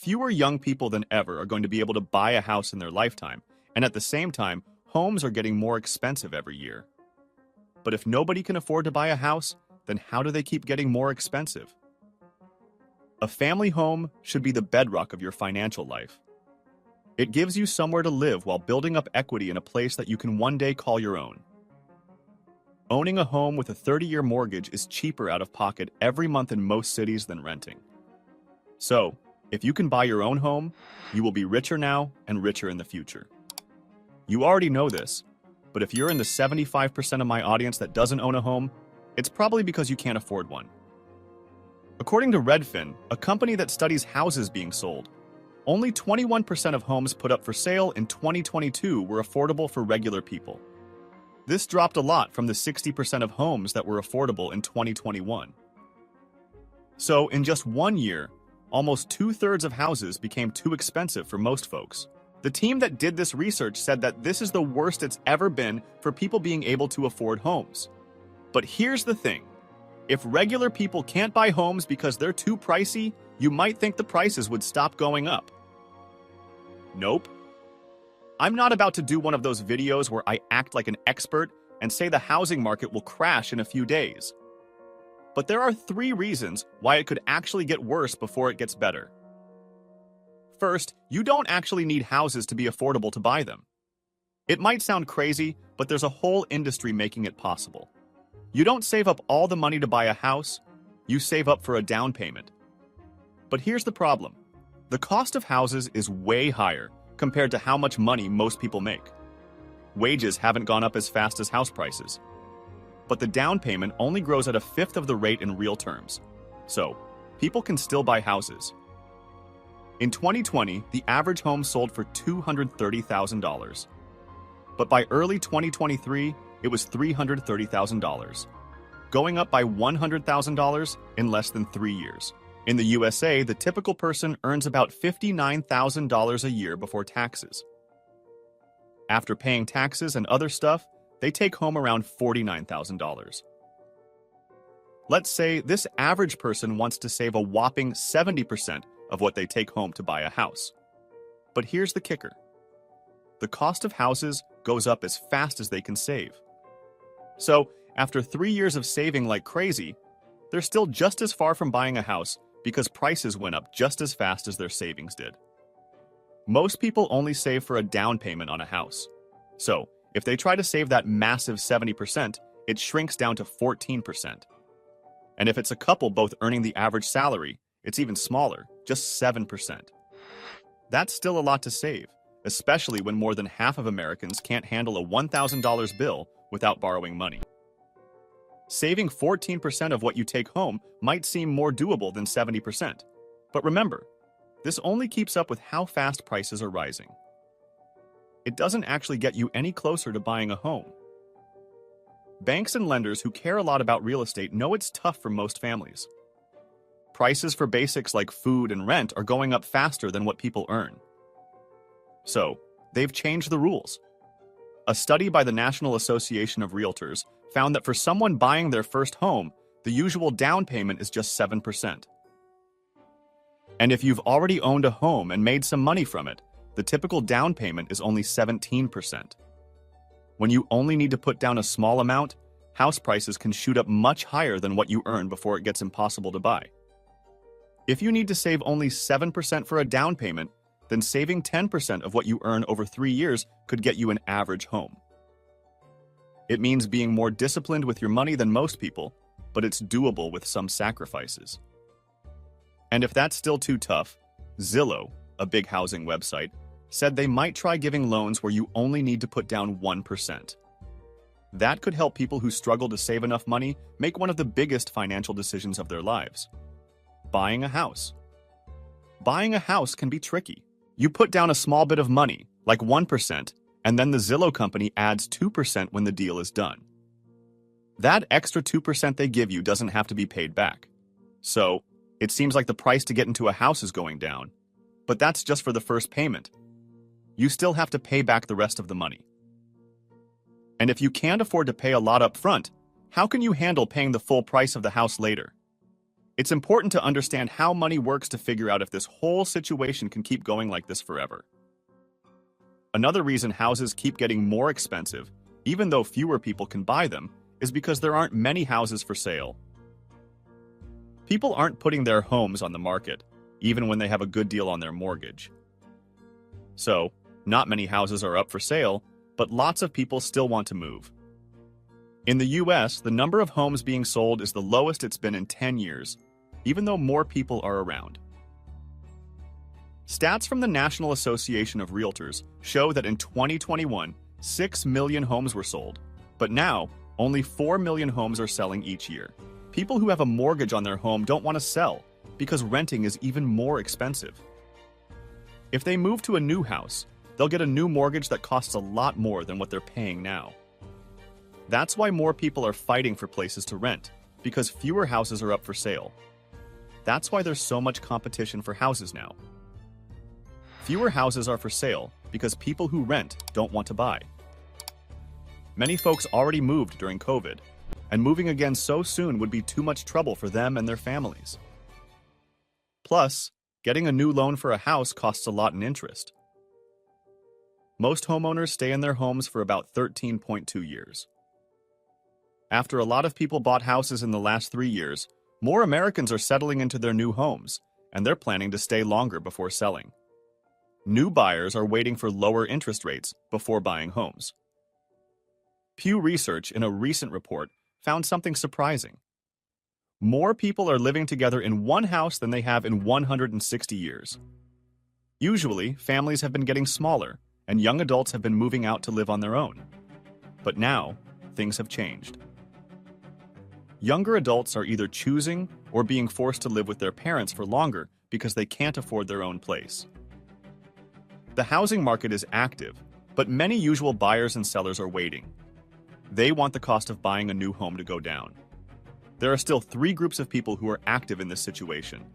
Fewer young people than ever are going to be able to buy a house in their lifetime, and at the same time, homes are getting more expensive every year. But if nobody can afford to buy a house, then how do they keep getting more expensive? A family home should be the bedrock of your financial life. It gives you somewhere to live while building up equity in a place that you can one day call your own. Owning a home with a 30-year mortgage is cheaper out of pocket every month in most cities than renting. So, if you can buy your own home, you will be richer now and richer in the future. You already know this, but if you're in the 75% of my audience that doesn't own a home, it's probably because you can't afford one. According to Redfin, a company that studies houses being sold, only 21% of homes put up for sale in 2022 were affordable for regular people. This dropped a lot from the 60% of homes that were affordable in 2021. So, in just 1 year, almost 2/3 of houses became too expensive for most folks. The team that did this research said that this is the worst it's ever been for people being able to afford homes. But here's the thing. If regular people can't buy homes because they're too pricey, you might think the prices would stop going up. Nope. I'm not about to do one of those videos where I act like an expert and say the housing market will crash in a few days. But there are 3 reasons why it could actually get worse before it gets better. First, you don't actually need houses to be affordable to buy them. It might sound crazy, but there's a whole industry making it possible. You don't save up all the money to buy a house, you save up for a down payment. But here's the problem. The cost of houses is way higher compared to how much money most people make. Wages haven't gone up as fast as house prices. But the down payment only grows at a fifth of the rate in real terms. So, people can still buy houses. In 2020, the average home sold for $230,000. But by early 2023, it was $330,000, going up by $100,000 in less than 3 years. In the USA, the typical person earns about $59,000 a year before taxes. After paying taxes and other stuff, they take home around $49,000. Let's say this average person wants to save a whopping 70% of what they take home to buy a house. But here's the kicker. The cost of houses goes up as fast as they can save. So, after 3 years of saving like crazy, they're still just as far from buying a house because prices went up just as fast as their savings did. Most people only save for a down payment on a house. So, if they try to save that massive 70%, it shrinks down to 14%. And if it's a couple both earning the average salary, it's even smaller, just 7%. That's still a lot to save, especially when more than half of Americans can't handle a $1,000 bill without borrowing money. Saving 14% of what you take home might seem more doable than 70%. But remember, this only keeps up with how fast prices are rising. It doesn't actually get you any closer to buying a home. Banks and lenders who care a lot about real estate know it's tough for most families. Prices for basics like food and rent are going up faster than what people earn. So, they've changed the rules. A study by the National Association of Realtors found that for someone buying their first home, the usual down payment is just 7%. And if you've already owned a home and made some money from it, the typical down payment is only 17%. When you only need to put down a small amount, house prices can shoot up much higher than what you earn before it gets impossible to buy. If you need to save only 7% for a down payment, then saving 10% of what you earn over 3 years could get you an average home. It means being more disciplined with your money than most people, but it's doable with some sacrifices. And if that's still too tough, Zillow, a big housing website, said they might try giving loans where you only need to put down 1%. That could help people who struggle to save enough money make one of the biggest financial decisions of their lives: buying a house. Buying a house can be tricky. You put down a small bit of money, like 1%, and then the Zillow company adds 2% when the deal is done. That extra 2% they give you doesn't have to be paid back. So, it seems like the price to get into a house is going down, but that's just for the first payment. You still have to pay back the rest of the money. And if you can't afford to pay a lot up front, how can you handle paying the full price of the house later? It's important to understand how money works to figure out if this whole situation can keep going like this forever. Another reason houses keep getting more expensive, even though fewer people can buy them, is because there aren't many houses for sale. People aren't putting their homes on the market, even when they have a good deal on their mortgage. So, not many houses are up for sale, but lots of people still want to move. In the US, the number of homes being sold is the lowest it's been in 10 years, even though more people are around. Stats from the National Association of Realtors show that in 2021, 6 million homes were sold, but now, only 4 million homes are selling each year. People who have a mortgage on their home don't want to sell because renting is even more expensive. If they move to a new house, they'll get a new mortgage that costs a lot more than what they're paying now. That's why more people are fighting for places to rent, because fewer houses are up for sale. That's why there's so much competition for houses now. Fewer houses are for sale because people who rent don't want to buy. Many folks already moved during COVID, and moving again so soon would be too much trouble for them and their families. Plus, getting a new loan for a house costs a lot in interest. Most homeowners stay in their homes for about 13.2 years. After a lot of people bought houses in the last 3 years, more Americans are settling into their new homes, and they're planning to stay longer before selling. New buyers are waiting for lower interest rates before buying homes. Pew Research, in a recent report, found something surprising. More people are living together in one house than they have in 160 years. Usually, families have been getting smaller, and young adults have been moving out to live on their own. But now, things have changed. Younger adults are either choosing or being forced to live with their parents for longer because they can't afford their own place. The housing market is active, but many usual buyers and sellers are waiting. They want the cost of buying a new home to go down. There are still 3 groups of people who are active in this situation.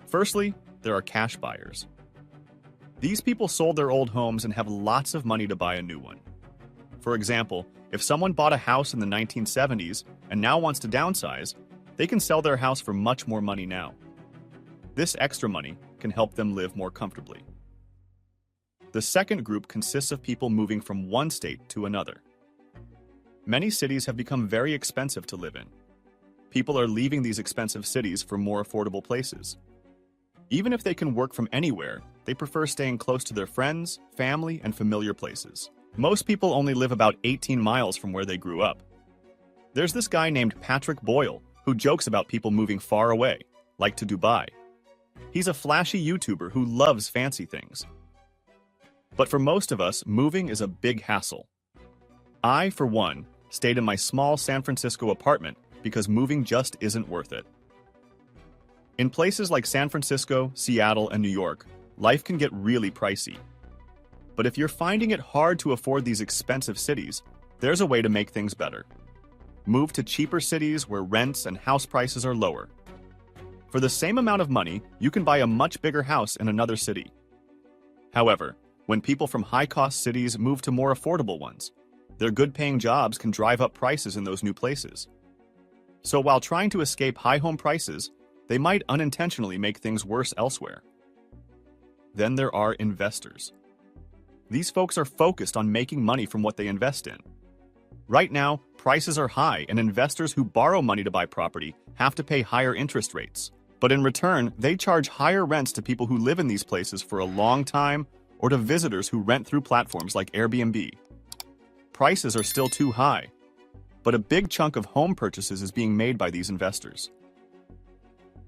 Firstly, there are cash buyers. These people sold their old homes and have lots of money to buy a new one. For example, if someone bought a house in the 1970s and now wants to downsize, they can sell their house for much more money now. This extra money can help them live more comfortably. The second group consists of people moving from one state to another. Many cities have become very expensive to live in. People are leaving these expensive cities for more affordable places. Even if they can work from anywhere, they prefer staying close to their friends, family, and familiar places. Most people only live about 18 miles from where they grew up. There's this guy named Patrick Boyle who jokes about people moving far away, like to Dubai. He's a flashy YouTuber who loves fancy things. But for most of us, moving is a big hassle. I, for one, stayed in my small San Francisco apartment because moving just isn't worth it. In places like San Francisco, Seattle, and New York, life can get really pricey. But if you're finding it hard to afford these expensive cities, there's a way to make things better. Move to cheaper cities where rents and house prices are lower. For the same amount of money, you can buy a much bigger house in another city. However, when people from high-cost cities move to more affordable ones, their good-paying jobs can drive up prices in those new places. So while trying to escape high home prices, they might unintentionally make things worse elsewhere. Then there are investors. These folks are focused on making money from what they invest in. Right now, prices are high, and investors who borrow money to buy property have to pay higher interest rates. But in return, they charge higher rents to people who live in these places for a long time or to visitors who rent through platforms like Airbnb. Prices are still too high, but a big chunk of home purchases is being made by these investors.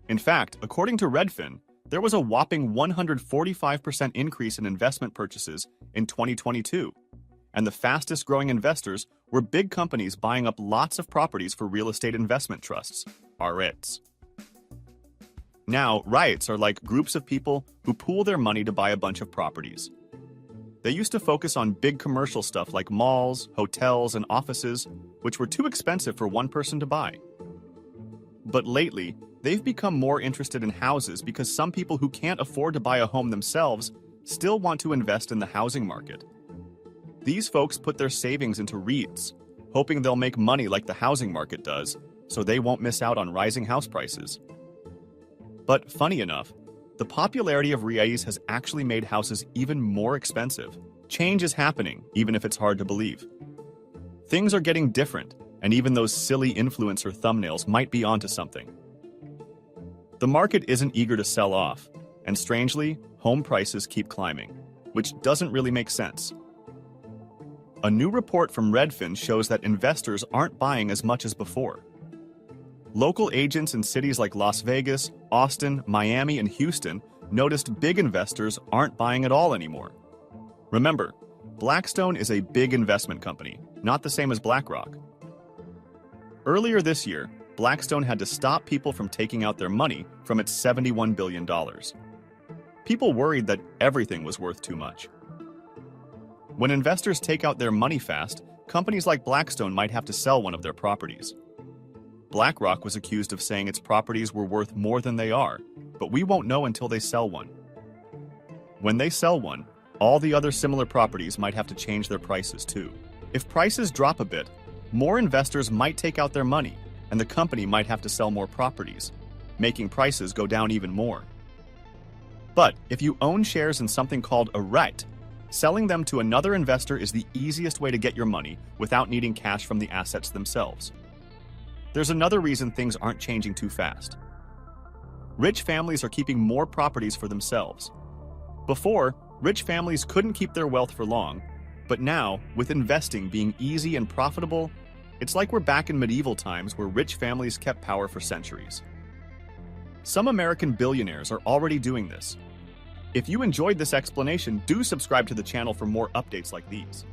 In fact, according to Redfin, there was a whopping 145% increase in investment purchases in 2022, and the fastest growing investors were big companies buying up lots of properties for real estate investment trusts, REITs. Now, REITs are like groups of people who pool their money to buy a bunch of properties. They used to focus on big commercial stuff like malls, hotels, and offices, which were too expensive for one person to buy. But lately, they've become more interested in houses because some people who can't afford to buy a home themselves still want to invest in the housing market. These folks put their savings into REITs, hoping they'll make money like the housing market does, so they won't miss out on rising house prices. But funny enough, the popularity of REITs has actually made houses even more expensive. Change is happening, even if it's hard to believe. Things are getting different, and even those silly influencer thumbnails might be onto something. The market isn't eager to sell off, and strangely, home prices keep climbing, which doesn't really make sense. A new report from Redfin shows that investors aren't buying as much as before. Local agents in cities like Las Vegas, Austin, Miami, and Houston noticed big investors aren't buying at all anymore. Remember, Blackstone is a big investment company, not the same as BlackRock. Earlier this year, Blackstone had to stop people from taking out their money from its $71 billion. People worried that everything was worth too much. When investors take out their money fast, companies like Blackstone might have to sell one of their properties. BlackRock was accused of saying its properties were worth more than they are, but we won't know until they sell one. When they sell one, all the other similar properties might have to change their prices too. If prices drop a bit, more investors might take out their money, and the company might have to sell more properties, making prices go down even more. But if you own shares in something called a REIT, selling them to another investor is the easiest way to get your money without needing cash from the assets themselves. There's another reason things aren't changing too fast. Rich families are keeping more properties for themselves. Before, rich families couldn't keep their wealth for long, but now, with investing being easy and profitable, it's like we're back in medieval times where rich families kept power for centuries. Some American billionaires are already doing this. If you enjoyed this explanation, do subscribe to the channel for more updates like these.